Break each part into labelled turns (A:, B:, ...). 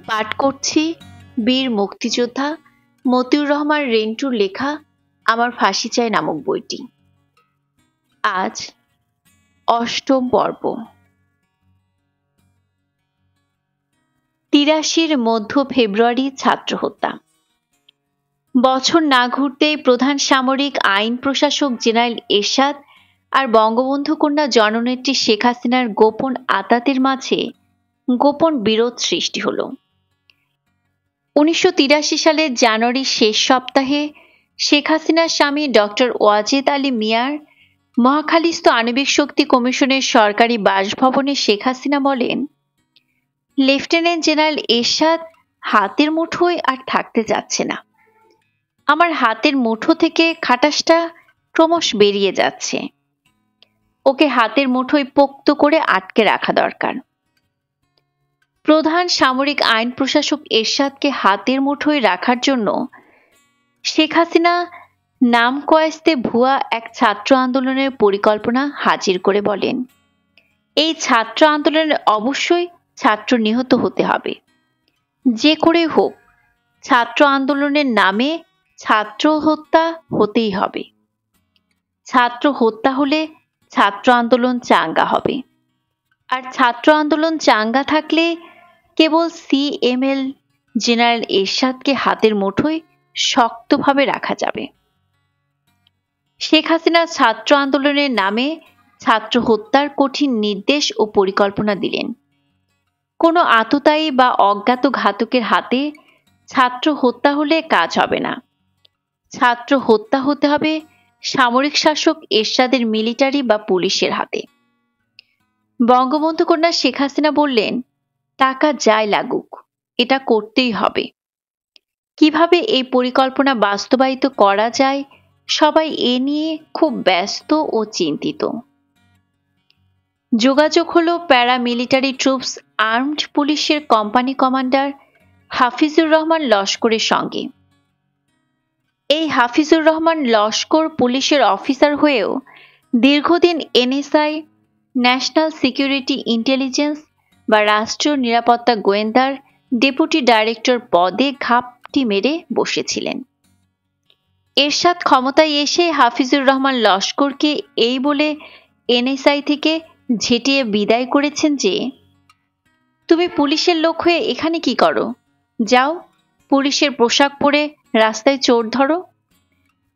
A: পাঠ করছি বীর মুক্তিযোদ্ধা মতিউর রহমান রেন্টুর লেখা আমার ফাঁসি চাই নামক বইটি। আজ অষ্টম পর্ব। ৮৩ মধ্য ফেব্রুয়ারি ছাত্র হত্যা। বছর না ঘুরতেই প্রধান সামরিক আইন প্রশাসক জেনারেল এরশাদ আর বঙ্গবন্ধু কন্যা জননেত্রী শেখ হাসিনার গোপন আঁতাতের মাঝে গোপন বিরোধ সৃষ্টি হল। ১৯৮৩ সালের জানুয়ারির শেষ সপ্তাহে শেখ হাসিনার স্বামী ডক্টর ওয়াজেদ আলী মিয়ার মহাখালীস্থ আণবিক শক্তি কমিশনের সরকারি বাসভবনে শেখ হাসিনা বলেন, লেফটেন্যান্ট জেনারেল এরশাদ হাতের মুঠোয় আর থাকতে যাচ্ছে না। আমার হাতের মুঠো থেকে খাটাসটা ক্রমশ বেরিয়ে যাচ্ছে। ওকে হাতের মুঠোয় পোক্ত করে আটকে রাখা দরকার। প্রধান সামরিক আইন প্রশাসক এরশাদকে হাতের মুঠোয় রাখার জন্য শেখ হাসিনা নাম কয়েস্তে ভুয়া এক ছাত্র আন্দোলনের পরিকল্পনা হাজির করে বলেন, এই ছাত্র আন্দোলনে অবশ্যই ছাত্র নিহত হতে হবে, যে করে হোক ছাত্র আন্দোলনের নামে ছাত্র হত্যা হতেই হবে। ছাত্র হত্যা হলে ছাত্র আন্দোলন চাঙ্গা হবে, আর ছাত্র আন্দোলন চাঙ্গা থাকলে কেবল সিএমএল জেনারেল এরশাদকে হাতের মুঠোয় শক্তভাবে রাখা যাবে। শেখ হাসিনা ছাত্র আন্দোলনের নামে ছাত্র হত্যার কঠিন নির্দেশ ও পরিকল্পনা দিলেন। কোনো আততায়ী বা অজ্ঞাত ঘাতকের হাতে ছাত্র হত্যা হলে কাজ হবে না। ছাত্র হত্যা হতে হবে সামরিক শাসক এরশাদের মিলিটারি বা পুলিশের হাতে। বঙ্গবন্ধু কন্যা শেখ হাসিনা বললেন, টাকা যাই লাগুক, এটা করতেই হবে। কিভাবে এই পরিকল্পনা বাস্তবায়িত করা যায় সবাই এ নিয়ে খুব ব্যস্ত ও চিন্তিত। যোগাযোগ হলো প্যারামিলিটারি ট্রুপস আর্মড পুলিশের কোম্পানি কমান্ডার হাফিজুর রহমান লস্করের সঙ্গে। এই হাফিজুর রহমান লস্কর পুলিশের অফিসার হয়েও দীর্ঘদিন এনএসআই, ন্যাশনাল সিকিউরিটি ইন্টেলিজেন্স বা রাষ্ট্রীয় নিরাপত্তা গোয়েন্দার ডেপুটি ডাইরেক্টর পদে ঘাপটি মেরে বসেছিলেন। এরশাদ ক্ষমতায় এসে হাফিজুর রহমান লস্করকে এই বলে এনএসআই থেকে ঝেঁটিয়ে বিদায় করেছেন যে, তুমি পুলিশের লোক হয়ে এখানে কি করো? যাও পুলিশের পোশাক পরে রাস্তায় চোর ধরো।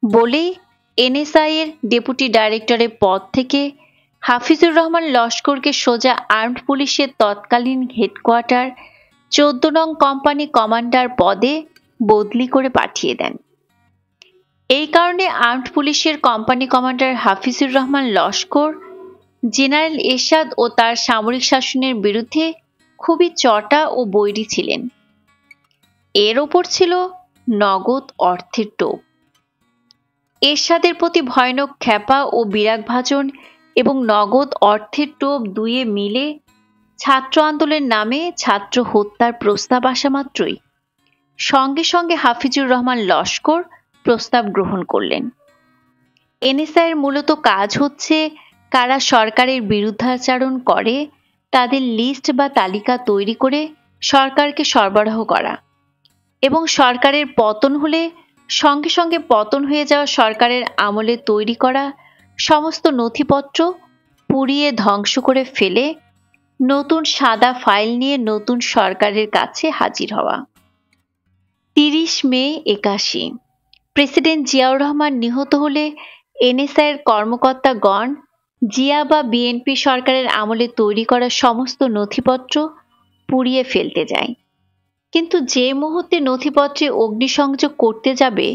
A: বলেই এনএসআই এর ডেপুটি ডাইরেক্টরের পদ থেকে হাফিজুর রহমান লস্করকে সোজা আর্মড পুলিশের তৎকালীন হেডকোয়ার্টার ১৪ নং কোম্পানি কমান্ডার পদে বদলি করে পাঠিয়ে দেন। এই কারণে আর্মড পুলিশের company commander Hafizur Rahman Laskar general Ershad ও তার সামরিক শাসনের বিরুদ্ধে খুবই চটা ও বৈরী ছিলেন। এর ওপর ছিল নগদ অর্থের টোপ। এরশাদের প্রতি ভয়ানক খ্যাপা ও বিরাগভাজন এবং নগদ অর্থের টোপ দুয়ে মিলে ছাত্র আন্দোলনের নামে ছাত্র হত্যার প্রস্তাব আসা মাত্রই সঙ্গে সঙ্গে হাফিজুর রহমান লস্কর প্রস্তাব গ্রহণ করলেন। এনএসআই এর মূলত কাজ হচ্ছে কারা সরকারের বিরুদ্ধাচরণ করে তাদের লিস্ট বা তালিকা তৈরি করে সরকারকে সরবরাহ করা এবং সরকারের পতন হলে সঙ্গে সঙ্গে পতন হয়ে যাওয়া সরকারের আমলে তৈরি করা সমস্ত নথিপত্র পুড়িয়ে ধ্বংস করে ফেলে নতুন সাদা ফাইল নিয়ে নতুন সরকারের কাছে হাজির হওয়া। ৩০ মে ৮১ প্রেসিডেন্ট জিয়াউর রহমান নিহত হলে এনএসআই এর কর্মকর্তাগণ জিয়া বা বিএনপি সরকারের আমলে তৈরি করা সমস্ত নথিপত্র পুড়িয়ে ফেলতে যায়। কিন্তু যে মুহূর্তে নথিপত্রে অগ্নিসংযোগ করতে যাবে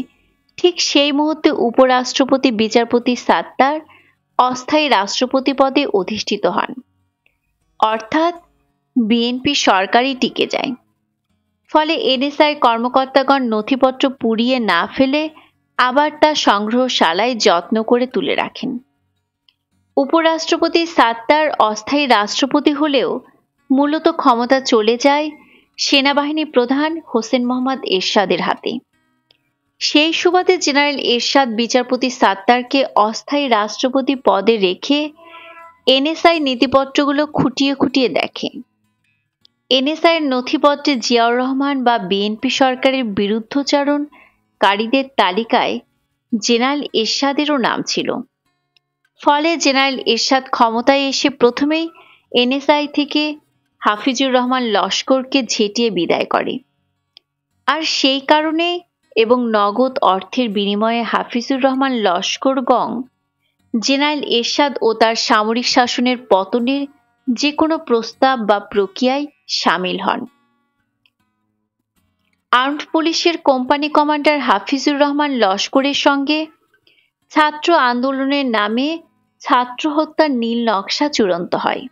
A: ঠিক সেই মুহূর্তে উপরাষ্ট্রপতি বিচারপতি সাত্তার অস্থায়ী রাষ্ট্রপতি পদে অধিষ্ঠিত হন, অর্থাৎ বিএনপি সরকারই টিকে যায়। ফলে এনএসআই কর্মকর্তাগণ নথিপত্র পুড়িয়ে না ফেলে আবার তা সংগ্রহশালায় যত্ন করে তুলে রাখেন। উপরাষ্ট্রপতি সাত্তার অস্থায়ী রাষ্ট্রপতি হলেও মূলত ক্ষমতা চলে যায় সেনাবাহিনী প্রধান হোসেন মোহাম্মদ এরশাদের হাতে। সেই সুবাদে জেনারেল এরশাদ বিচারপতি সাত্তারকে অস্থায়ী রাষ্ট্রপতি পদে রেখে এনএসআই নীতিপত্রগুলো খুঁটিয়ে খুঁটিয়ে দেখে। এনএসআইয়ের নথিপত্রে জিয়াউর রহমান বা বিএনপি সরকারের বিরুদ্ধচারণকারীদের তালিকায় জেনারেল এরশাদেরও নাম ছিল। ফলে জেনারেল এরশাদ ক্ষমতায় এসে প্রথমেই এনএসআই থেকে হাফিজুর রহমান লস্করকে ঝেঁটিয়ে বিদায় করে। আর সেই কারণে এবং নগদ অর্থের বিনিময়ে হাফিজুর রহমান লস্করগণ জেনারেল এরশাদ ও তার সামরিক শাসনের পতনের যে কোনো প্রস্তাব বা প্রক্রিয়ায় সামিল হন। আর্মড পুলিশের কোম্পানি কমান্ডার হাফিজুর রহমান লস্করের সঙ্গে ছাত্র আন্দোলনের নামে ছাত্র হত্যার নীল নকশা চূড়ান্ত হয়।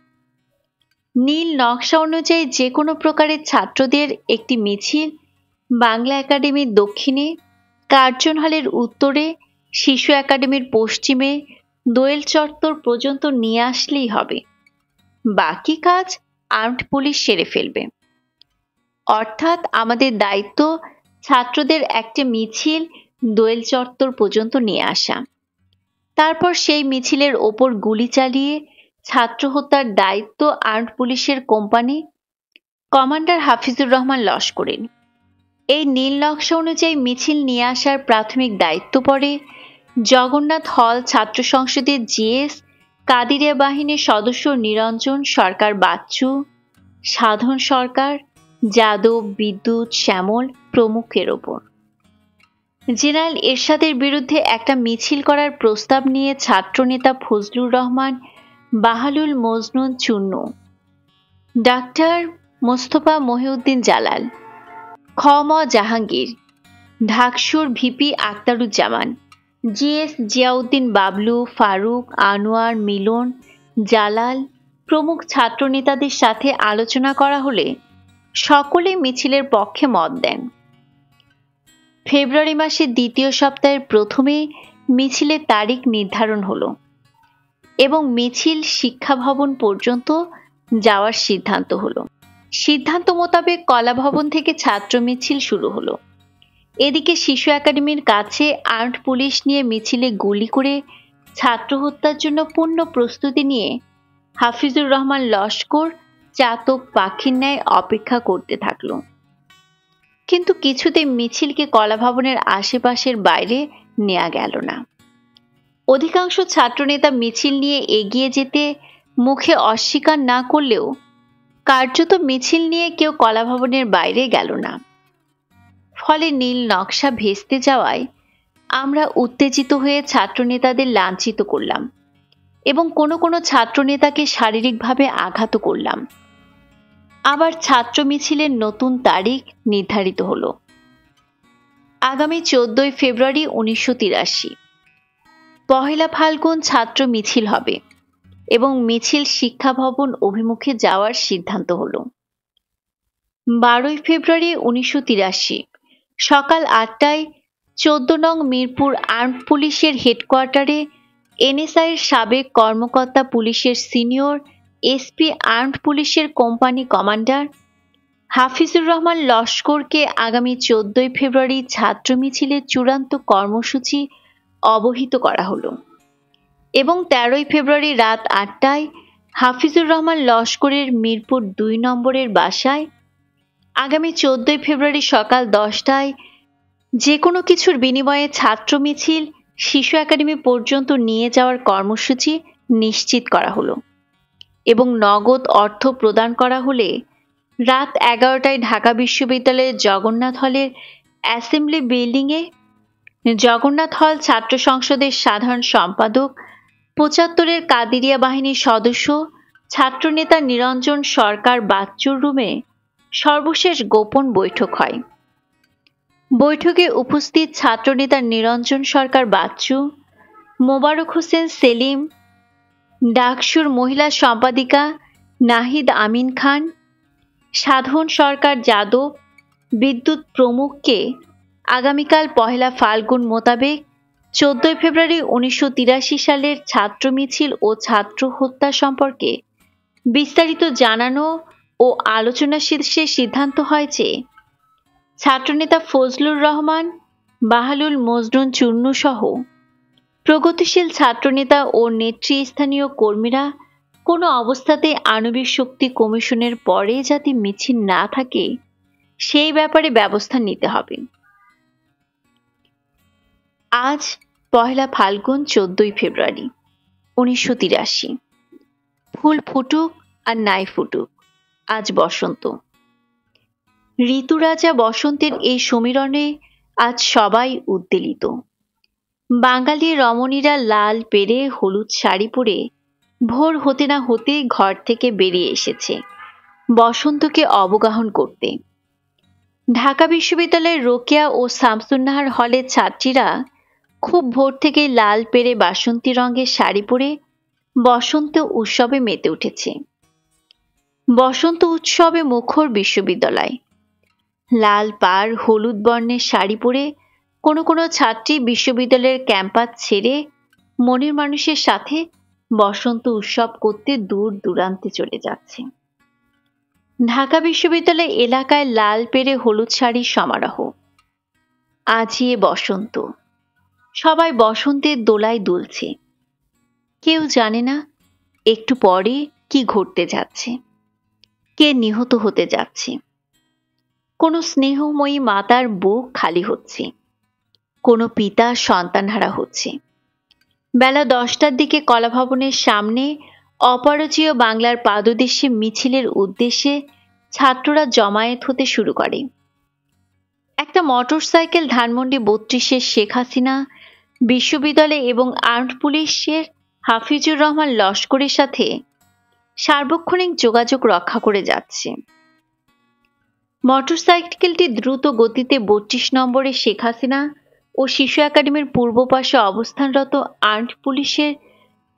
A: নীল নকশা অনুযায়ী যে কোনো প্রকারের ছাত্রদের একটি মিছিল বাংলা একাডেমির দক্ষিণে, কার্জন হলের উত্তরে, শিশু একাডেমির পশ্চিমে, দোয়েল চত্বর পর্যন্ত নিয়ে আসলেই হবে। বাকি কাজ আর্মড পুলিশ সেরে ফেলবে। অর্থাৎ আমাদের দায়িত্ব ছাত্রদের একটি মিছিল দোয়েল চত্বর পর্যন্ত নিয়ে আসা, তারপর সেই মিছিলের ওপর গুলি চালিয়ে ছাত্র হত্যার দায়িত্ব আর্মড পুলিশের কোম্পানি কমান্ডার হাফিজুর রহমান লস্করের। এই নীল নকশা অনুযায়ী মিছিল নিয়ে আসার প্রাথমিক দায়িত্ব পড়ে জগন্নাথ হল ছাত্র সংসদের জিএস কাদিরিয়া বাহিনীর সদস্য নিরঞ্জন সরকার বাচ্চু, সাধন সরকার, যাদব, বিদ্যুৎ, শ্যামল প্রমুখের ওপর। জেনারেল এরশাদের বিরুদ্ধে একটা মিছিল করার প্রস্তাব নিয়ে ছাত্রনেতা ফজলুর রহমান, বাহালুল মজনুন চুন্নু, ডাক্তার মোস্তফা মহিউদ্দিন জালাল, খ.ম. জাহাঙ্গীর, ঢাকসুর ভিপি আখতারুজ্জামান, জিএস জিয়াউদ্দিন বাবলু, ফারুক, আনোয়ার, মিলন, জালাল প্রমুখ ছাত্রনেতাদের সাথে আলোচনা করা হলে সকলেই মিছিলের পক্ষে মত দেন। ফেব্রুয়ারি মাসের দ্বিতীয় সপ্তাহের প্রথমে মিছিলের তারিখ নির্ধারণ হলো এবং মিছিল শিক্ষা ভবন পর্যন্ত যাওয়ার সিদ্ধান্ত হলো। সিদ্ধান্ত মোতাবেক কলা ভবন থেকে ছাত্র মিছিল শুরু হলো। এদিকে শিশু একাডেমির কাছে আর্মড পুলিশ নিয়ে মিছিলে গুলি করে ছাত্র হত্যার জন্য পূর্ণ প্রস্তুতি নিয়ে হাফিজুর রহমান লস্কর চাতক পাখির ন্যায় অপেক্ষা করতে থাকলো। কিন্তু কিছুতেই মিছিলকে কলা ভবনের আশেপাশের বাইরে নেওয়া গেল না। অধিকাংশ ছাত্রনেতা মিছিল নিয়ে এগিয়ে যেতে মুখে অস্বীকার না করলেও কার্যত মিছিল নিয়ে কেউ কলা ভবনের বাইরে গেল না। ফলে নীল নকশা ভেস্তে যাওয়ায় আমরা উত্তেজিত হয়ে ছাত্রনেতাদের লাঞ্ছিত করলাম এবং কোনো কোনো ছাত্রনেতাকে শারীরিকভাবে আঘাত করলাম। আবার ছাত্র মিছিলের নতুন তারিখ নির্ধারিত হলো আগামী 14 ফেব্রুয়ারি 1983। পহেলা ফাল্গুন ছাত্র মিছিল হবে এবং মিছিল শিক্ষা ভবন অভিমুখে যাওয়ার সিদ্ধান্ত হলো। 12 ফেব্রুয়ারি 1983 সকাল 8টায় 14 নং মিরপুর আর্মড পুলিশের হেডকোয়ার্টারে এনএসআইয়ের সাবেক কর্মকর্তা, পুলিশের সিনিয়র এসপি, আর্মড পুলিশের কোম্পানি কমান্ডার হাফিজুর রহমান লস্করকে আগামী 14 ফেব্রুয়ারি ছাত্র মিছিলের চূড়ান্ত কর্মসূচি অবহিত করা হলো এবং 13 ফেব্রুয়ারি রাত 8টায় হাফিজুর রহমান লস্করের মিরপুর 2 নম্বরের বাসায় আগামী 14 ফেব্রুয়ারি সকাল 10টায় যে কোনো কিছুর বিনিময়ে ছাত্র মিছিল শিশু একাডেমি পর্যন্ত নিয়ে যাওয়ার কর্মসূচি নিশ্চিত করা হলো এবং নগদ অর্থ প্রদান করা হলে রাত 11টায় ঢাকা বিশ্ববিদ্যালয়ের জগন্নাথ হলের অ্যাসেম্বলি বিল্ডিংয়ে জগন্নাথ হল ছাত্র সংসদের সাধারণ সম্পাদক, 75-এর কাদিরিয়া বাহিনীর সদস্য, ছাত্রনেতা নিরঞ্জন সরকার বাচ্চুর রুমে সর্বশেষ গোপন বৈঠক হয়। বৈঠকে উপস্থিত ছাত্রনেতা নিরঞ্জন সরকার বাচ্চু, মোবারক হোসেন সেলিম, ডাকসুর মহিলা সম্পাদিকা নাহিদ আমিন খান, সাধন সরকার যাদব, বিদ্যুৎ প্রমুখকে আগামীকাল পহেলা ফাল্গুন মোতাবেক 14 ফেব্রুয়ারি 1983 সালের ছাত্র মিছিল ও ছাত্র হত্যা সম্পর্কে বিস্তারিত জানানো ও আলোচনা শেষে সিদ্ধান্ত হয় যে ছাত্রনেতা ফজলুর রহমান, বাহালুল মজনুন চুন্নু সহ প্রগতিশীল ছাত্রনেতা ও নেতৃস্থানীয় কর্মীরা কোনো অবস্থাতে আণবিক শক্তি কমিশনের পরে যাতে মিছিল না থাকে সেই ব্যাপারে ব্যবস্থা নিতে হবে। আজ পহেলা ফাল্গুন 14ই ফেব্রুয়ারি 1983। ফুল ফুটুক আর নাই ফুটুক, আজ বসন্ত। ঋতুরাজা বসন্তের এই সমীরণে আজ সবাই উদ্বেলিত। বাঙালি রমণীরা লাল পেরে হলুদ শাড়ি পরে ভোর হতে না হতে ঘর থেকে বেরিয়ে এসেছে বসন্তকে অবগাহন করতে। ঢাকা বিশ্ববিদ্যালয়ের রোকেয়া ও শামসুন্নাহার হলের ছাত্রীরা খুব ভোর থেকেই লাল পেরে বাসন্তী রঙের শাড়ি পরে বসন্ত উৎসবে মেতে উঠেছে। বসন্ত উৎসবে মুখর বিশ্ববিদ্যালয়। লাল পাড় হলুদ বর্ণের শাড়ি পরে কোনো কোনো ছাত্রী বিশ্ববিদ্যালয়ের ক্যাম্পাস ছেড়ে মনের মানুষের সাথে বসন্ত উৎসব করতে দূর দূরান্তে চলে যাচ্ছে। ঢাকা বিশ্ববিদ্যালয় এলাকায় লাল পেরে হলুদ শাড়ির সমারোহ। আজই এ বসন্ত, সবাই বসন্তের দোলায় দুলছে। কেউ জানে না একটু পরে কি ঘটতে যাচ্ছে, কে নিহত হতে যাচ্ছে। কোনো স্নেহময়ী মাতার বুক খালি হচ্ছে, কোনো পিতা সন্তানহারা হচ্ছে। বেলা 10টার দিকে কলাভবনের সামনে অপরাজেয় বাংলার পাদদেশে মিছিলের উদ্দেশ্যে ছাত্ররা জমায়েত হতে শুরু করে। একটা মোটরসাইকেল ধানমন্ডি 32-এর শেখ হাসিনা বিশ্ববিদ্যালয় এবং আর্মড পুলিশের হাফিজুর রহমান লস্করের সাথে সার্বক্ষণিক যোগাযোগ রক্ষা করে যাচ্ছে। মোটরসাইকেলটি দ্রুত গতিতে 32 নম্বরে শেখ হাসিনা ও শিশু একাডেমির পূর্ব পাশে অবস্থানরত আর্মড পুলিশের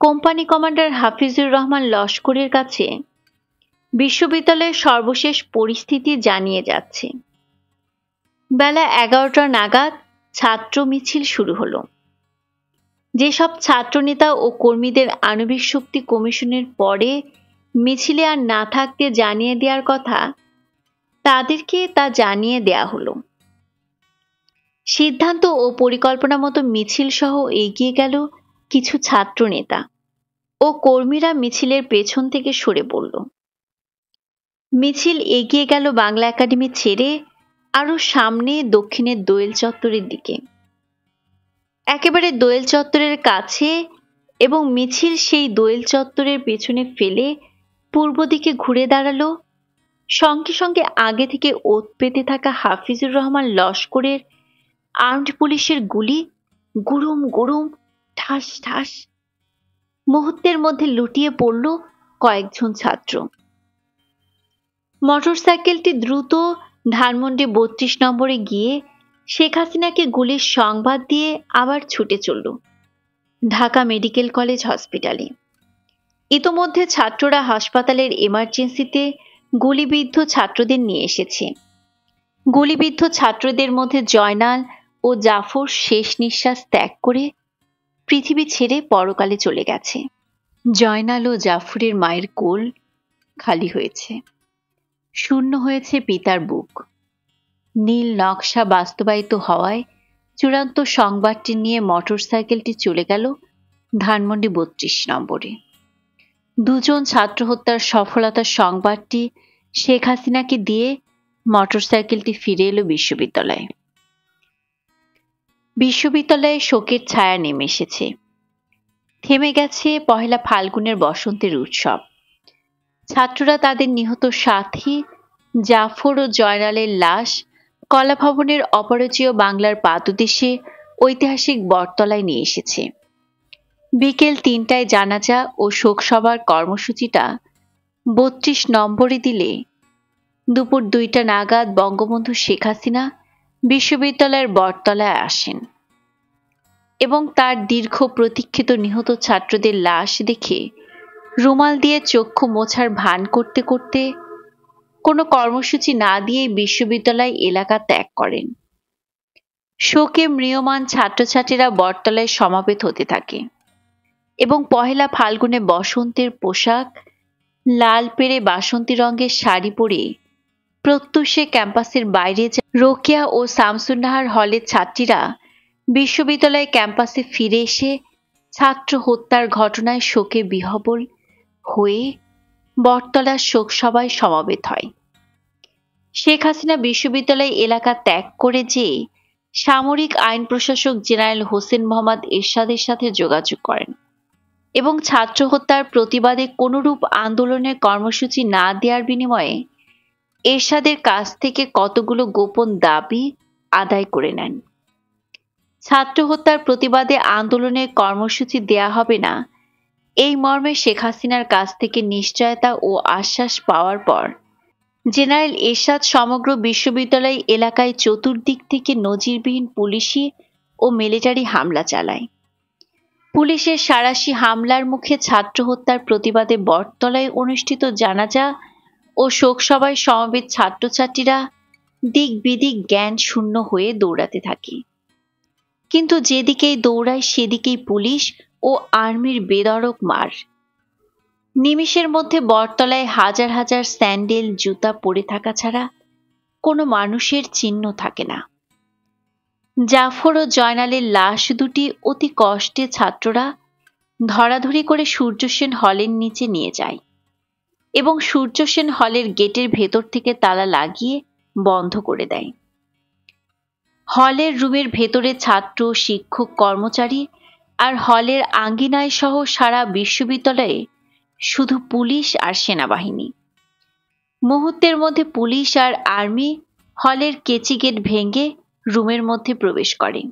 A: কোম্পানি কমান্ডার হাফিজুর রহমান লস্করের কাছে বিশ্ববিদ্যালয়ের সর্বশেষ পরিস্থিতি জানিয়ে যাচ্ছে। বেলা 11টা নাগাদ ছাত্র মিছিল শুরু হলো। যেসব ছাত্রনেতা ও কর্মীদের আণবিক শক্তি কমিশনের পরে মিছিলে আর না থাকতে জানিয়ে দেওয়ার কথা, তাদেরকে তা জানিয়ে দেয়া হলো। সিদ্ধান্ত ও পরিকল্পনা মতো মিছিল সহ এগিয়ে গেল কিছু ছাত্র নেতা ও কর্মীরা মিছিলের পেছন থেকে সরে পড়ল। মিছিল এগিয়ে গেল বাংলা একাডেমি ছেড়ে আরো সামনে দক্ষিণের দোয়েল চত্বরের দিকে। একেবারে দোয়েল চত্বরের কাছে এবং মিছিল সেই দোয়েল চত্বরের পেছনে ফেলে পূর্ব দিকে ঘুরে দাঁড়ালো। সঙ্গে সঙ্গে আগে থেকে ওত পেতে থাকা হাফিজুর রহমান লস্করের আর্মড পুলিশের গুলি গুরুম গুরুম ঠাস ঠাস। মুহূর্তের মধ্যে লুটিয়ে পড়ল কয়েকজন ছাত্র। মোটরসাইকেলটি দ্রুত ধানমন্ডি 32 নম্বরে গিয়ে শেখ হাসিনাকে গুলির সংবাদ দিয়ে আবার ছুটে চলল ঢাকা মেডিকেল কলেজ হসপিটালে। ইতোমধ্যে ছাত্ররা হাসপাতালের এমার্জেন্সিতে গুলিবিদ্ধ ছাত্রদের নিয়ে এসেছে। গুলিবিদ্ধ ছাত্রদের মধ্যে জয়নাল ও জাফর শেষ নিঃশ্বাস ত্যাগ করে পৃথিবী ছেড়ে পরকালে চলে গেছে। জয়নাল ও জাফরের মায়ের কোল খালি হয়েছে, শূন্য হয়েছে পিতার বুক। নীল নকশা বাস্তবায়িত হওয়ায় চূড়ান্ত সংবাদটি নিয়ে মোটরসাইকেলটি চলে গেল ধানমন্ডি 32 নম্বরে। দুজন ছাত্র হত্যার সফলতার সংবাদটি শেখ হাসিনাকে দিয়ে মোটরসাইকেলটি ফিরে এলো বিশ্ববিদ্যালয়ে। বিশ্ববিদ্যালয়ে শোকের ছায়া নেমে এসেছে। থেমে গেছে পহেলা ফাল্গুনের বসন্তের উৎসব। ছাত্ররা তাদের নিহত সাথী জাফর ও জয়নালের লাশ কলাভবনের অপরাজেয় বাংলার পাদদেশে ঐতিহাসিক বটতলায় নিয়ে এসেছে। বিকেল 3টায় জানাজা ও শোকসভার কর্মসূচিটা 32 নম্বরে দিলে দুপুর 2টা নাগাদ বঙ্গবন্ধু শেখ হাসিনা বিশ্ববিদ্যালয়ের বটতলায় আসেন এবং তার দীর্ঘ প্রতীক্ষিত নিহত ছাত্রদের লাশ দেখে রুমাল দিয়ে চক্ষু মোছার ভান করতে করতে কোনো কর্মসূচি না দিয়ে বিশ্ববিদ্যালয় এলাকা ত্যাগ করেন। শোকে ম্রিয়মাণ ছাত্রছাত্রীরা বটতলায় সমাবেত হতে থাকে এবং পহেলা ফাল্গুনে বসন্তের পোশাক লাল পেরে বাসন্তী রঙের শাড়ি পরে প্রত্যুষে ক্যাম্পাসের বাইরে রোকেয়া ও শামসুন্নাহার হলের ছাত্রীরা বিশ্ববিদ্যালয় ক্যাম্পাসে ফিরে এসে ছাত্র হত্যার ঘটনায় শোকে বিহ্বল হয়ে বটতলার শোকসভায় সমাবেত হয়। শেখ হাসিনা বিশ্ববিদ্যালয় এলাকা ত্যাগ করে যেয়ে সামরিক আইন প্রশাসক জেনারেল হোসেন মোহাম্মদ এরশাদের সাথে যোগাযোগ করেন এবং ছাত্র হত্যার প্রতিবাদে কোনরূপ আন্দোলনের কর্মসূচি না দেওয়ার বিনিময়ে এরশাদের কাছ থেকে কতগুলো গোপন দাবি আদায় করে নেন। ছাত্র হত্যার প্রতিবাদে আন্দোলনের কর্মসূচি দেয়া হবে না, এই মর্মে শেখ হাসিনার কাছ থেকে নিশ্চয়তা ও আশ্বাস পাওয়ার পর জেনারেল এরশাদ সমগ্র বিশ্ববিদ্যালয় এলাকায় চতুর্দিক থেকে নজিরবিহীন পুলিশি ও মিলিটারি হামলা চালায়। পুলিশের সাঁড়াশি হামলার মুখে ছাত্র হত্যার প্রতিবাদে বটতলায় অনুষ্ঠিত জানাজা ও শোকসভায় সমবেত ছাত্রছাত্রীরা দিক বিদিক জ্ঞান শূন্য হয়ে দৌড়াতে থাকে। কিন্তু যেদিকেই দৌড়ায় সেদিকেই পুলিশ ও আর্মির বেধড়ক মার। নিমিষের মধ্যে বটতলায় হাজার হাজার স্যান্ডেল জুতা পরে থাকা ছাড়া কোনো মানুষের চিহ্ন থাকে না। জাফর ও জয়নালের লাশ দুটি অতি কষ্টে ছাত্ররা ধরাধরি করে সূর্যসেন হলের নিচে নিয়ে যায় এবং সূর্যসেন হলের গেটের ভেতর থেকে তালা লাগিয়ে বন্ধ করে দেয়। হলের রুমের ভেতরে ছাত্র, শিক্ষক, কর্মচারী আর হলের আঙ্গিনায় সহ সারা বিশ্ববিদ্যালয়ে শুধু পুলিশ আর সেনাবাহিনী। মুহূর্তের মধ্যে পুলিশ আর আর্মি হলের কেচি গেট ভেঙে রুমের মধ্যে প্রবেশ করে।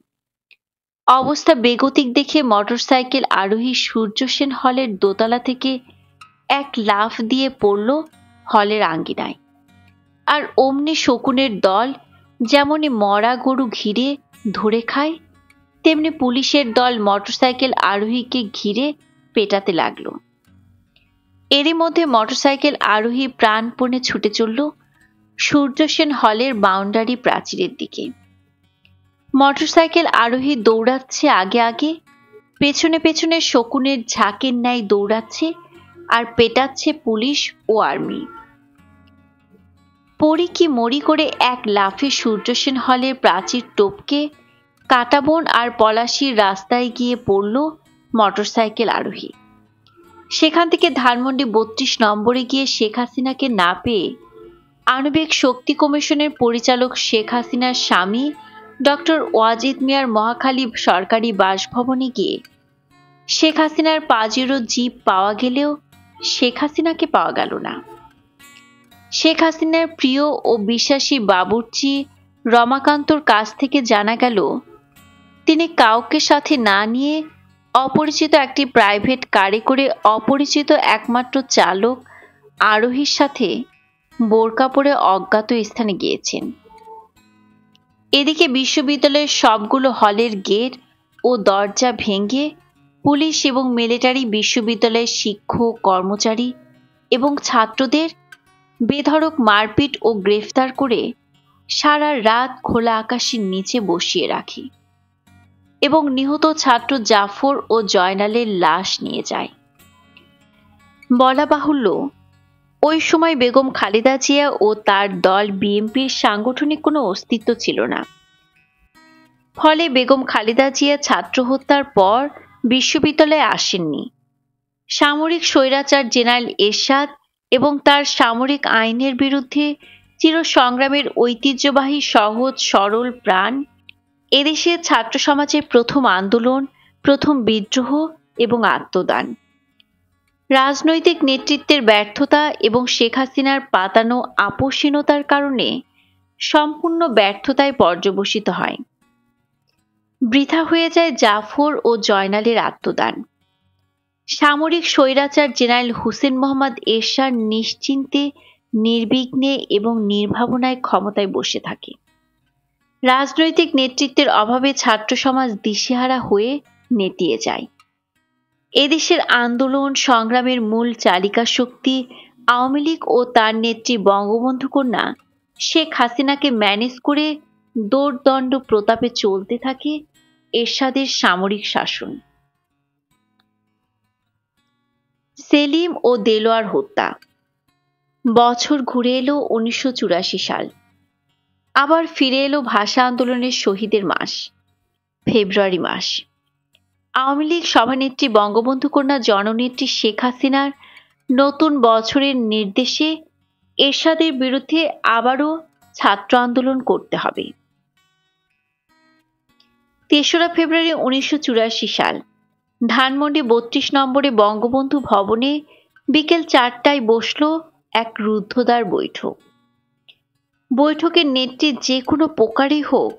A: অবস্থা বেগতিক দেখে মোটরসাইকেল আরোহী সূর্যসেন হলের দোতলা থেকে এক লাফ দিয়ে পড়ল হলের আঙ্গিনায়। আর অমনি শকুনের দল যেমনি মরা গরু ঘিরে ধরে খায়, তেমনি পুলিশের দল মোটরসাইকেল আরোহীকে ঘিরে পেটাতে লাগলো। এরই মধ্যে মোটরসাইকেল আরোহী প্রাণপণে ছুটে চলল সূর্যসেন হলের বাউন্ডারি প্রাচীরের দিকে। মোটরসাইকেল আরোহী দৌড়াচ্ছে আগে আগে, পেছনে পেছনে শকুনের ঝাঁকের ন্যায় দৌড়াচ্ছে আর পেটাচ্ছে পুলিশ ও আর্মি। পড়ি কি মরি করে এক লাফে সূর্যসেন হলের প্রাচীর টপকে কাটাবন আর পলাশির রাস্তায় গিয়ে পড়ল মোটরসাইকেল আরোহী। সেখান থেকে ধানমন্ডি ৩২ নম্বরে গিয়ে শেখ হাসিনাকে না পেয়ে আণবিক শক্তি কমিশনের পরিচালক শেখ হাসিনার স্বামী ডক্টর ওয়াজিদ মিয়ার মহাখালী সরকারি বাসভবনে গিয়ে শেখ হাসিনার পাজেরো জিপ পাওয়া গেলেও শেখ হাসিনাকে পাওয়া গেল না। শেখ হাসিনার প্রিয় ও বিশ্বাসী বাবুর্চি রমাকান্তর কাছ থেকে জানা গেল তিনি কাউকে সাথে না নিয়ে অপরিচিত একটি প্রাইভেট কারে করে অপরিচিত একমাত্র চালক আরোহীর সাথে বোরকা পরে অজ্ঞাত স্থানে গিয়েছেন। এদিকে বিশ্ববিদ্যালয়ের সবগুলো হলের গেট ও দরজা ভেঙে পুলিশ এবং মিলিটারি বিশ্ববিদ্যালয়ের শিক্ষক, কর্মচারী এবং ছাত্রদের বেধড়ক মারপিট ও গ্রেফতার করে সারা রাত খোলা আকাশের নিচে বসিয়ে রাখে এবং নিহত ছাত্র জাফর ও জয়নালের লাশ নিয়ে যায়। বলা বাহুল্য, ওই সময় বেগম খালেদা জিয়া ও তার দল বিএনপির সাংগঠনিক কোনো অস্তিত্ব ছিল না। ফলে বেগম খালেদা জিয়া ছাত্র হত্যার পর বিশ্ববিদ্যালয়ে আসেননি। সামরিক স্বৈরাচার জেনারেল এরশাদ এবং তার সামরিক আইনের বিরুদ্ধে চিরসংগ্রামের ঐতিহ্যবাহী সহজ সরল প্রাণ এদেশের ছাত্র সমাজের প্রথম আন্দোলন, প্রথম বিদ্রোহ এবং আত্মদান। রাজনৈতিক নেতৃত্বের ব্যর্থতা এবং শেখ হাসিনার পাতানো আপোষহীনতার কারণে সম্পূর্ণ ব্যর্থতায় পর্যবসিত হয়। বৃথা হয়ে যায় জাফর ও জয়নালের আত্মদান। সামরিক স্বৈরাচার জেনারেল হোসেন মোহাম্মদ এরশাদ নিশ্চিন্তে, নির্বিঘ্নে এবং নির্ভাবনায় ক্ষমতায় বসে থাকে। রাজনৈতিক নেতৃত্বের অভাবে ছাত্র সমাজ দিশেহারা হয়ে নেতিয়ে যায়। এদেশের আন্দোলন সংগ্রামের মূল চালিকা শক্তি আওয়ামী লীগ ও তার নেত্রী বঙ্গবন্ধু কন্যা শেখ হাসিনাকে ম্যানেজ করে দোর্দণ্ড প্রতাপে চলতে থাকে এরশাদের সামরিক শাসন। সেলিম ও দেলোয়ার হত্যা। বছর ঘুরে এলো ১৯৮৪ সাল। আবার ফিরে এলো ভাষা আন্দোলনের শহীদের মাস, ফেব্রুয়ারি মাস। আওয়ামী লীগ সভানেত্রী বঙ্গবন্ধু কন্যা জননেত্রী শেখ হাসিনার নতুন বছরের নির্দেশে এরশাদের বিরুদ্ধে আবারও ছাত্র আন্দোলন করতে হবে। ৩রা ফেব্রুয়ারি ১৯৮৪ সাল ধানমন্ডি ৩২ নম্বরে বঙ্গবন্ধু ভবনে বিকেল ৪টায় বসল এক রুদ্ধদ্বার বৈঠক। বৈঠকের নেত্রী যে কোনো প্রকারই হোক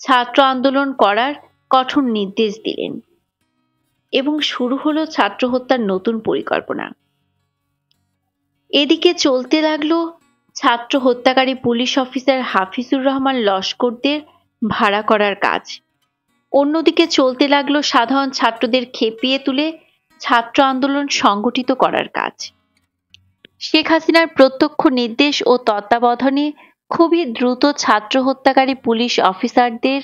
A: ছাত্র আন্দোলন করার কঠোর নির্দেশ দিলেন এবং শুরু হলো ছাত্র হত্যার নতুন পরিকল্পনা। এদিকে চলতে লাগলো ছাত্র হত্যাকারী পুলিশ অফিসার হাফিজুর রহমান লস্করদের ভাড়া করার কাজ। অন্যদিকে চলতে লাগলো সাধারণ ছাত্রদের খেপিয়ে তুলে ছাত্র আন্দোলন সংগঠিত করার কাজ। শেখ হাসিনার প্রত্যক্ষ নির্দেশ ও তত্ত্বাবধানে খুবই দ্রুত ছাত্র হত্যাকারী পুলিশ অফিসারদের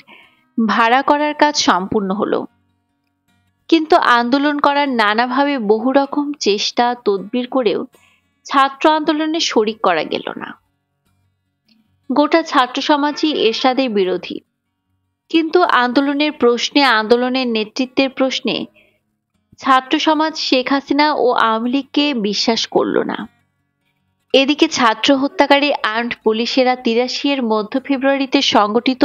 A: ভাড়া করার কাজ সম্পূর্ণ হলো। কিন্তু আন্দোলন করার নানাভাবে বহু রকম চেষ্টা তদবির করেও ছাত্র আন্দোলনে শরিক করা গেল না। গোটা ছাত্র সমাজই এরশাদের বিরোধী, কিন্তু আন্দোলনের প্রশ্নে, আন্দোলনের নেতৃত্বের প্রশ্নে ছাত্র সমাজ শেখ হাসিনা ও আওয়ামী লীগকে বিশ্বাস করল না। এদিকে ছাত্র হত্যাকারী আর্মড পুলিশেরা ৮৩ মধ্য ফেব্রুয়ারিতে সংগঠিত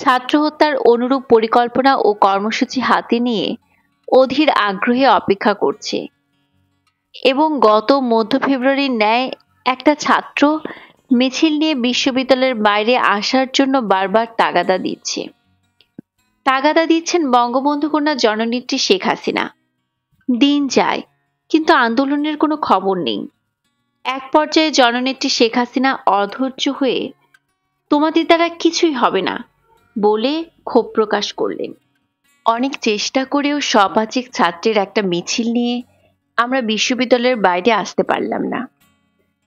A: ছাত্র হত্যার অনুরূপ পরিকল্পনা ও কর্মসূচি হাতে নিয়ে অধীর আগ্রহে অপেক্ষা করছে এবং গত মধ্য ফেব্রুয়ারির ন্যায় একটা ছাত্র মিছিল নিয়ে বিশ্ববিদ্যালয়ের বাইরে আসার জন্য বারবার তাগাদা দিচ্ছেন বঙ্গবন্ধু কন্যা জননেত্রী শেখ হাসিনা। দিন যায় কিন্তু আন্দোলনের কোনো খবর নেই। এক পর্যায়ে জননেত্রী শেখ হাসিনা অধৈর্য হয়ে তোমাদের দ্বারা কিছুই হবে না বলে ক্ষোভ প্রকাশ করলেন। অনেক চেষ্টা করেও শতাধিক ছাত্রের একটা মিছিল নিয়ে আমরা বিশ্ববিদ্যালয়ের বাইরে আসতে পারলাম না।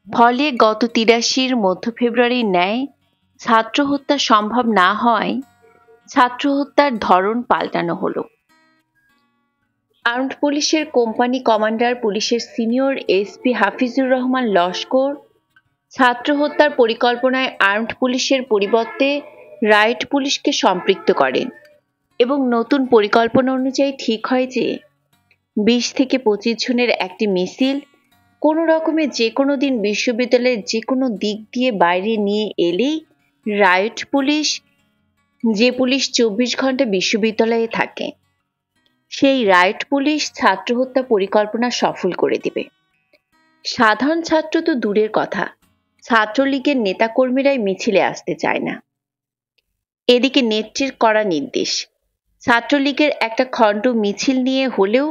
A: ফলে গত ৮৩ মধ্য ফেব্রুয়ারির ন্যায় ছাত্র হত্যা সম্ভব না হয় ছাত্র হত্যার ধরন পাল্টানো হলো। আর্মড পুলিশের কোম্পানি কমান্ডার পুলিশের সিনিয়র এসপি হাফিজুর রহমান লস্কর ছাত্র হত্যার পরিকল্পনায় আর্মড পুলিশের পরিবর্তে রাইট পুলিশকে সম্পৃক্ত করেন এবং নতুন পরিকল্পনা অনুযায়ী ঠিক হয় যে ২০ থেকে ২৫ জনের একটি মিছিল কোনো রকমে যে কোনো দিন বিশ্ববিদ্যালয়ের যে কোনো দিক দিয়ে বাইরে নিয়ে এলেই রাইট পুলিশ, যে পুলিশ ২৪ ঘন্টা বিশ্ববিদ্যালয়ে থাকে, সেই রাইট পুলিশ ছাত্র হত্যা পরিকল্পনা সফল করে দিবে। সাধারণ ছাত্র তো দূরের কথা, ছাত্রলীগের নেতাকর্মীরাই মিছিলে আসতে চায় না। এদিকে নেত্রীর কড়া নির্দেশ, ছাত্রলীগের একটা খণ্ড মিছিল নিয়ে হলেও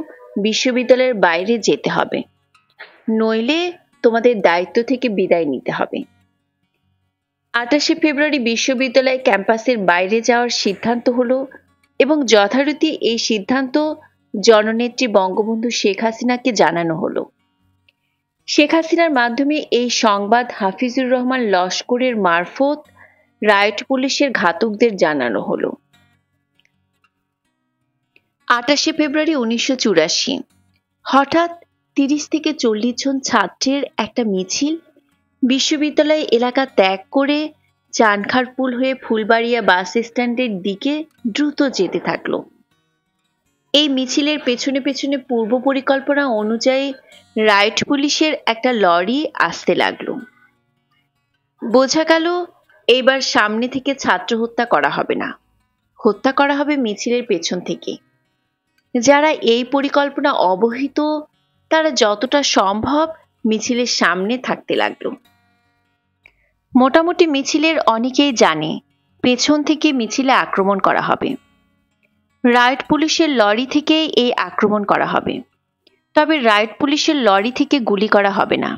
A: বিশ্ববিদ্যালয়ের বাইরে যেতে হবে, নইলে তোমাদের দায়িত্ব থেকে বিদায় নিতে হবে। ২৮ ফেব্রুয়ারি বিশ্ববিদ্যালয় ক্যাম্পাসের বাইরে যাওয়ার সিদ্ধান্ত হলো এবং যথারীতি এই সিদ্ধান্ত জননেত্রী বঙ্গবন্ধু শেখ হাসিনাকে জানানো হলো। শেখ হাসিনার মাধ্যমে এই সংবাদ হাফিজুর রহমান লস্করের মারফত রাইট পুলিশের ঘাতকদের জানানো হলো। ২৮ ফেব্রুয়ারি ১৯৮৪ হঠাৎ ৩০ থেকে ৪০ জন ছাত্রের একটা মিছিল বিশ্ববিদ্যালয় এলাকা ত্যাগ করে চানখারপুল হয়ে ফুলবাড়িয়া বাস স্ট্যান্ডের দিকে দ্রুত যেতে থাকলো। এই মিছিলের পেছনে পেছনে পূর্ব পরিকল্পনা অনুযায়ী রাইট পুলিশের একটা লরি আসতে লাগলো। বোঝা গেল এইবার সামনে থেকে ছাত্র হত্যা করা হবে না, হত্যা করা হবে মিছিলের পেছন থেকে। যারা এই পরিকল্পনা অবহিত তারা যতটা সম্ভব মিছিলের সামনে থাকতে লাগলো। মোটামুটি মিছিলের অনেকেই জানে পেছন থেকে মিছিলে আক্রমণ করা হবে, রাইট পুলিশের লরি থেকে এই আক্রমণ করা হবে। তবে রাইট পুলিশের লরি থেকে গুলি করা হবে না,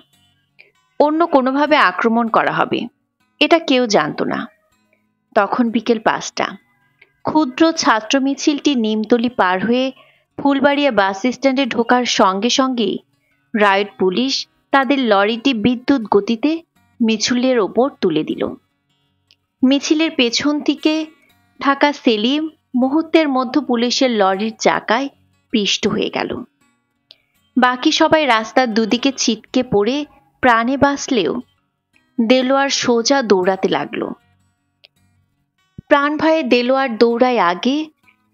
A: অন্য কোনোভাবে আক্রমণ করা হবে, এটা কেউ জানতো না। তখন বিকেল ৫টা। ক্ষুদ্র ছাত্র মিছিলটি নিমতলি পার হয়ে ফুলবাড়িয়া বাস স্ট্যান্ডে ঢোকার সঙ্গে সঙ্গেই রাইট পুলিশ তাদের লরিটি বিদ্যুৎ গতিতে মিছিলের ওপর তুলে দিল। মিছিলের পেছন থেকে থাকা সেলিম মুহূর্তের মধ্যে পুলিশের লরির চাকায় পিষ্ট হয়ে গেল। বাকি সবাই রাস্তার দুদিকে ছিটকে পড়ে প্রাণে বাঁচলেও দেলোয়ার সোজা দৌড়াতে লাগলো। প্রাণ ভয়ে দেলোয়ার দৌড়ায় আগে,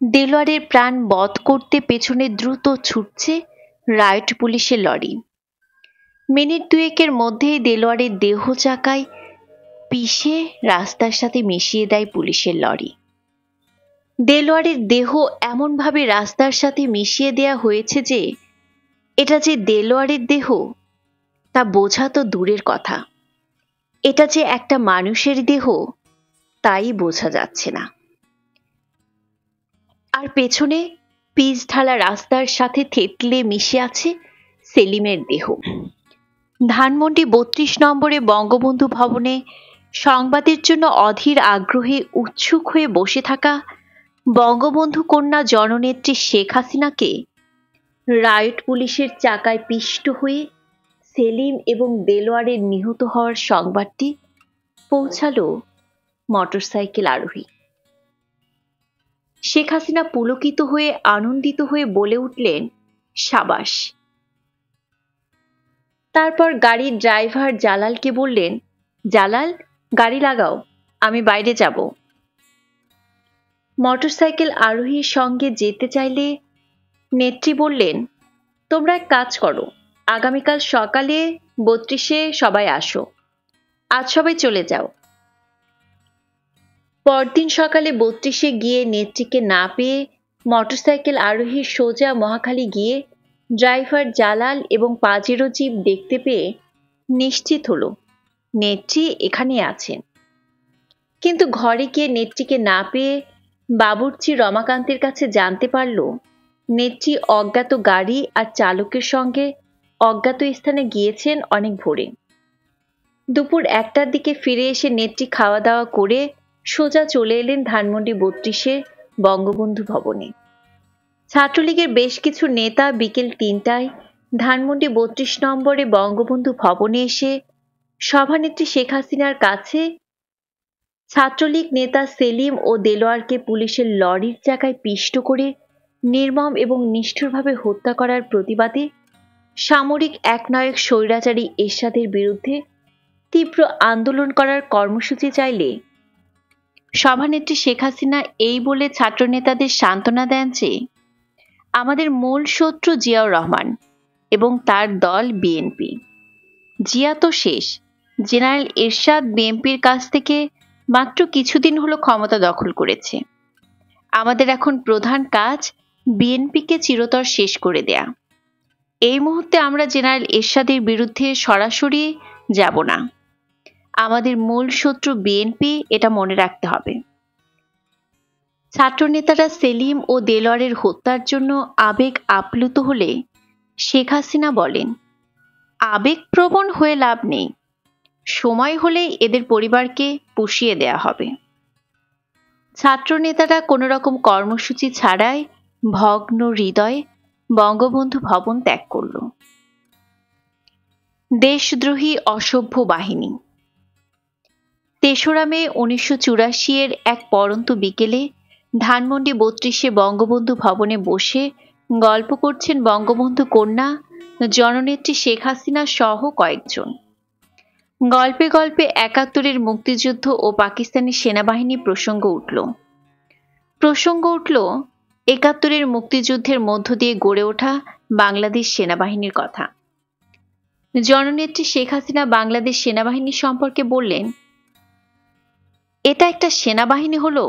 A: দেলোয়ারের প্রাণ বধ করতে পেছনে দ্রুত ছুটছে রাইট পুলিশের লরি। মিনিট দুয়েকের মধ্যেই দেলোয়ারের দেহ চাকায় পিষে রাস্তার সাথে মিশিয়ে দেয় পুলিশের লরি। দেলোয়ারের দেহ এমনভাবে রাস্তার সাথে মিশিয়ে দেয়া হয়েছে যে এটা যে দেলোয়ারের দেহ তা বোঝা তো দূরের কথা, এটা যে একটা মানুষের দেহ তাই বোঝা যাচ্ছে না। আর পেছনে পিচ ঢালা রাস্তার সাথে থেতলে মিশে আছে সেলিমের দেহ। ধানমন্ডি ৩২ নম্বরে বঙ্গবন্ধু ভবনে সংবাদের জন্য অধীর আগ্রহে উৎসুক হয়ে বসে থাকা বঙ্গবন্ধু কন্যা জননেত্রী শেখ হাসিনাকে রায়ট পুলিশের চাকায় পিষ্ট হয়ে সেলিম এবং দেলোয়ারের নিহত হওয়ার সংবাদটি পৌঁছালো মোটরসাইকেল আরোহী। শেখ হাসিনা পুলকিত হয়ে আনন্দিত হয়ে বলে উঠলেন, সাবাস। তারপর গাড়ির ড্রাইভার জালালকে বললেন, জালাল, গাড়ি লাগাও, আমি বাইরে যাব। মোটরসাইকেল আরোহীর সঙ্গে যেতে চাইলে নেত্রী বললেন, তোমরা এক কাজ করো, আগামীকাল সকালে ৩২-এ সবাই আসো, আজ সবাই চলে যাও। পরদিন সকালে ৩২-এ গিয়ে নেত্রীকে না পেয়ে মোটরসাইকেল আরোহী সোজা মহাখালী গিয়ে ড্রাইভার জালাল এবং পাজেরো জিপ দেখতে পেয়ে নিশ্চিত হলো নেত্রী এখানে আছেন। কিন্তু ঘরে গিয়ে নেত্রীকে না পেয়ে বাবুর্চি রমাকান্তের কাছে জানতে পারল নেত্রী অজ্ঞাত গাড়ি আর চালকের সঙ্গে অজ্ঞাত স্থানে গিয়েছেন অনেক ভোরে। দুপুর ১টার দিকে ফিরে এসে নেত্রী খাওয়া দাওয়া করে সোজা চলে এলেন ধানমন্ডি ৩২-এ বঙ্গবন্ধু ভবনে। ছাত্রলীগের বেশ কিছু নেতা বিকেল ৩টায় ধানমন্ডি ৩২ নম্বরে বঙ্গবন্ধু ভবনে এসে সভানেত্রী শেখ হাসিনার কাছে ছাত্রলীগ নেতা সেলিম ও দেলোয়ারকে পুলিশের লরির চাকায় পিষ্ট করে নির্মম এবং নিষ্ঠুরভাবে হত্যা করার প্রতিবাদে সামরিক একনায়ক স্বৈরাচারী এরশাদের বিরুদ্ধে তীব্র আন্দোলন করার কর্মসূচি চাইলে সভানেত্রী শেখ হাসিনা এই বলে ছাত্রনেতাদের সান্ত্বনা দেন যে আমাদের মূল শত্রু জিয়াউর রহমান এবং তার দল বিএনপি। জিয়া তো শেষ, জেনারেল এরশাদ বিএনপির কাছ থেকে মাত্র কিছুদিন হলো ক্ষমতা দখল করেছে। আমাদের এখন প্রধান কাজ বিএনপিকে চিরতর শেষ করে দেয়া। এই মুহূর্তে আমরা জেনারেল এরশাদের বিরুদ্ধে সরাসরি যাব না। আমাদের মূল শত্রু বিএনপি, এটা মনে রাখতে হবে। ছাত্রনেতারা সেলিম ও দেলোয়ারের হত্যার জন্য আবেগ আপ্লুত হলে শেখ হাসিনা বলেন, আবেগপ্রবণ হয়ে লাভ নেই, সময় হলেই এদের পরিবারকে পুষিয়ে দেয়া হবে। ছাত্রনেতারা কোনো রকম কর্মসূচি ছাড়াই ভগ্ন হৃদয়ে বঙ্গবন্ধু ভবন ত্যাগ করল। দেশদ্রোহী অসভ্য বাহিনী। ৩রা মে ১৯৮৪-এর এক পরন্ত বিকেলে ধানমন্ডি ৩২-এ বঙ্গবন্ধু ভবনে বসে গল্প করছেন বঙ্গবন্ধু কন্যা জননেত্রী শেখ হাসিনা সহ কয়েকজন। গল্পে গল্পে ৭১-এর মুক্তিযুদ্ধ ও পাকিস্তানি সেনাবাহিনী প্রসঙ্গ উঠল। ৭১-এর মুক্তিযুদ্ধের মধ্য দিয়ে গড়ে ওঠা বাংলাদেশ সেনাবাহিনীর কথা। জননেত্রী শেখ হাসিনা বাংলাদেশ সেনাবাহিনী সম্পর্কে বললেন, এটা একটা সেনাবাহিনী হলো,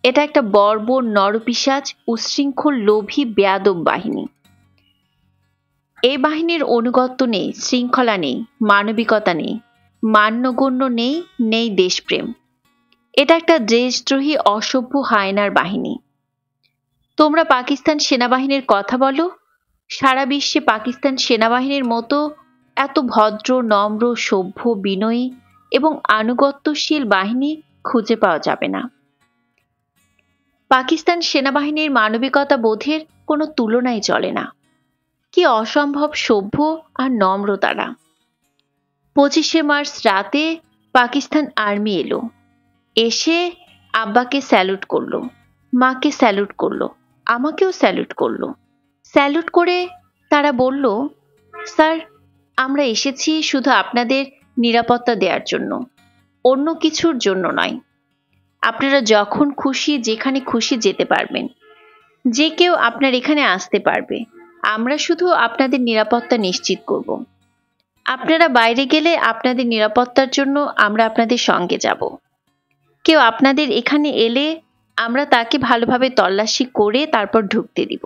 A: এটা একটা বর্বর নরপিশাচ উচ্ছৃঙ্খল লোভী বেয়াদব বাহিনী। এই বাহিনীর অনুগত্য নেই, শৃঙ্খলা নেই, মানবিকতা নেই, মান্যগণ্য নেই, নেই দেশপ্রেম। এটা একটা দেশদ্রোহী অসভ্য হায়নার বাহিনী। তোমরা পাকিস্তান সেনাবাহিনীর কথা বলো, সারা বিশ্বে পাকিস্তান সেনাবাহিনীর মতো এত ভদ্র, নম্র, সভ্য, বিনয়ী এবং আনুগত্যশীল বাহিনী খুঁজে পাওয়া যাবে না। পাকিস্তান সেনাবাহিনীর মানবিকতা বোধের কোনো তুলনাই চলে না। কি অসম্ভব সভ্য আর নম্র তারা। ২৫শে মার্চ রাতে পাকিস্তান আর্মি এলো, এসে আব্বাকে স্যালুট করলো, মাকে স্যালুট করলো, আমাকেও স্যালুট করলো। স্যালুট করে তারা বলল, স্যার, আমরা এসেছি শুধু আপনাদের নিরাপত্তা দেওয়ার জন্য, অন্য কিছুর জন্য নয়। আপনারা যখন খুশি যেখানে খুশি যেতে পারবেন, যে কেউ আপনার এখানে আসতে পারবে। আমরা শুধু আপনাদের নিরাপত্তা নিশ্চিত করব। আপনারা বাইরে গেলে আপনাদের নিরাপত্তার জন্য আমরা আপনাদের সঙ্গে যাব। কেউ আপনাদের এখানে এলে আমরা তাকে ভালোভাবে তল্লাশি করে তারপর ঢুকতে দিব।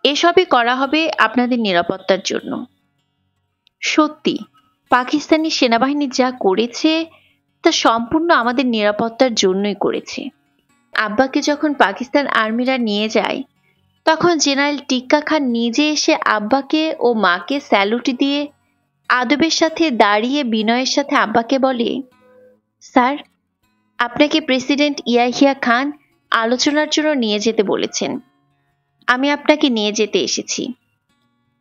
A: এসবই করা হবে আপনাদের নিরাপত্তার জন্য। সত্যি পাকিস্তানি সেনাবাহিনী যা করেছে তা সম্পূর্ণ আমাদের নিরাপত্তার জন্যই করেছে। আব্বাকে যখন পাকিস্তান আর্মিরা নিয়ে যায় তখন জেনারেল টিক্কা খান নিজে এসে আব্বাকে ও মাকে স্যালুট দিয়ে আদবের সাথে দাঁড়িয়ে বিনয়ের সাথে আব্বাকে বলে, স্যার, আপনাকে প্রেসিডেন্ট ইয়াহিয়া খান আলোচনার জন্য নিয়ে যেতে বলেছেন। আমি আপনাকে নিয়ে যেতে এসেছি।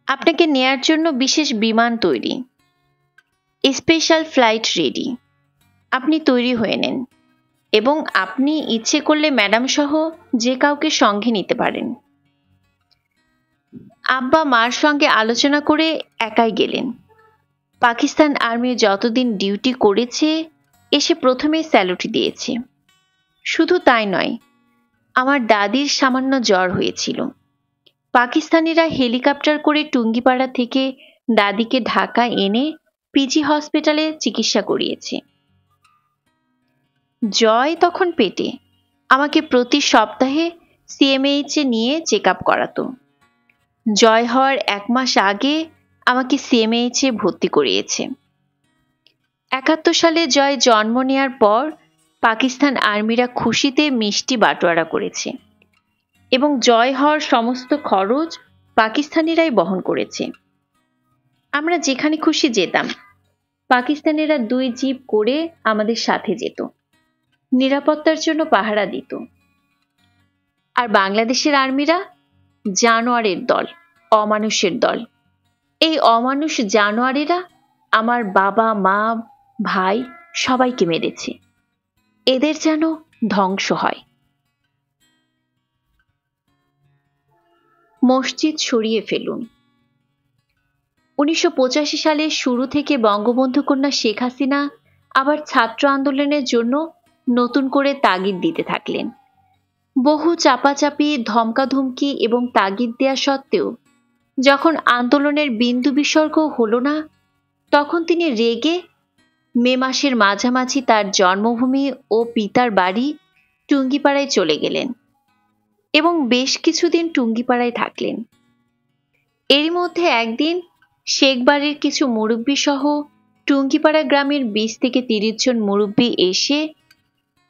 A: আপনাকে নেয়ার জন্য বিশেষ বিমান তৈরি, স্পেশাল ফ্লাইট রেডি। আপনি তৈরি হয়ে নেন এবং আপনি ইচ্ছে করলে ম্যাডাম সহ যে কাউকে সঙ্গে নিতে পারেন। আব্বা মার সঙ্গে আলোচনা করে একাই গেলেন। পাকিস্তান আর্মি যতদিন ডিউটি করেছে এসে প্রথমেই স্যালুট দিয়েছে। শুধু তাই নয়, আমার দাদির সামান্য জ্বর হয়েছিল। পাকিস্তানিরা হেলিকপ্টার করে টুঙ্গিপাড়া থেকে দাদিকে ঢাকা এনে পিজি হসপিটালে চিকিৎসা করিয়েছে। জয় তখন পেটে আমাকে প্রতি সপ্তাহে সিএমএইচে নিয়ে চেক আপ করাতো। জয় হওয়ার 1 মাস আগে আমাকে সিএমএইচে ভর্তি করিয়েছে। 71 সালে জয় জন্ম নেওয়ার পর পাকিস্তান আর্মিরা খুশিতে মিষ্টি বাটোয়ারা করেছে এবং জয় হওয়ার সমস্ত খরচ পাকিস্তানিরাই বহন করেছে। আমরা যেখানে খুশি যেতাম। পাকিস্তানিরা 2 জিপ করে আমাদের সাথে যেত, নিরাপত্তার জন্য পাহারা দিত। আর বাংলাদেশের আর্মিরা জানোয়ারের দল, অমানুষের দল। এই অমানুষ জানোয়ারেরা আমার বাবা, মা, ভাই সবাইকে মেরেছে। এদের যেন ধ্বংস হয়। মসজিদ সরিয়ে ফেলুন। 1985 সালের শুরু থেকে বঙ্গবন্ধু কন্যা শেখ হাসিনা আবার ছাত্র আন্দোলনের জন্য নতুন করে তাগিদ দিতে থাকলেন। বহু চাপাচাপি, ধমকাধমকি এবং তাগিদ দেয়া সত্ত্বেও যখন আন্দোলনের বিন্দু বিসর্গ হলো না, তখন তিনি রেগে মে মাসের মাঝামাঝি তার জন্মভূমি ও পিতার বাড়ি টুঙ্গিপাড়ায় চলে গেলেন এবং বেশ কিছুদিন টুঙ্গিপাড়ায় থাকলেন। এরই মধ্যে একদিন শেখ বাড়ির কিছু মুরব্বী সহ টুঙ্গিপাড়া গ্রামের 20 থেকে 30 জন মুরব্বী এসে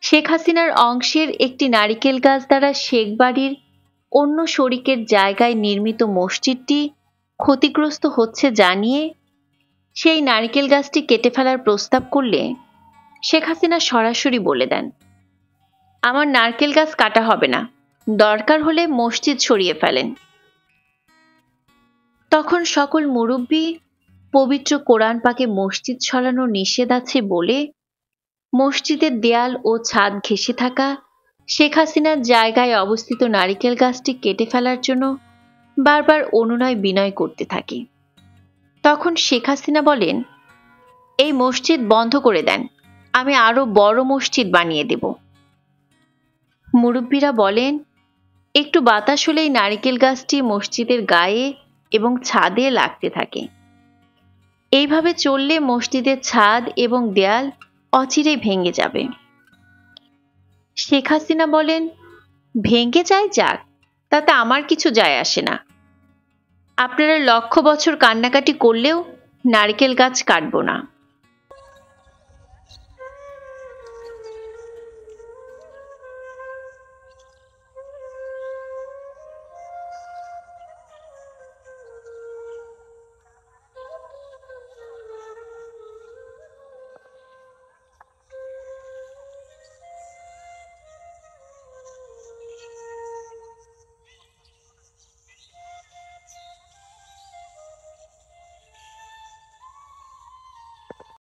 A: শেখ হাসিনার অংশের একটি নারিকেল গাছ দ্বারা শেখ বাড়ির অন্য শরিকের জায়গায় নির্মিত মসজিদটি ক্ষতিগ্রস্ত হচ্ছে জানিয়ে সেই নারিকেল গাছটি কেটে ফেলার প্রস্তাব করলে শেখ হাসিনা সরাসরি বলে দেন, আমার নারকেল গাছ কাটা হবে না, দরকার হলে মসজিদ সরিয়ে ফেলেন। তখন সকল মুরব্বী পবিত্র কোরআন পাকে মসজিদ সরানো নিষেধ আছে বলে মসজিদের দেয়াল ও ছাদ ঘেঁষে থাকা শেখ হাসিনার জায়গায় অবস্থিত নারিকেল গাছটি কেটে ফেলার জন্য বারবার অনুনয় বিনয় করতে থাকে। তখন শেখ হাসিনা বলেন, এই মসজিদ বন্ধ করে দেন, আমি আরো বড় মসজিদ বানিয়ে দেব। মুরব্বীরা বলেন, একটু বাতাস হলেই নারিকেল গাছটি মসজিদের গায়ে এবং ছাদে লাগতে থাকে। এইভাবে চললে মসজিদের ছাদ এবং দেয়াল অচিরেই ভেঙে যাবে। শেখ হাসিনা বলেন, ভেঙে যায় যাক, তাতে আমার কিছু যায় আসে না। আপনারা 1,00,000 বছর কান্নাকাটি করলেও নারকেল গাছ কাটবো না।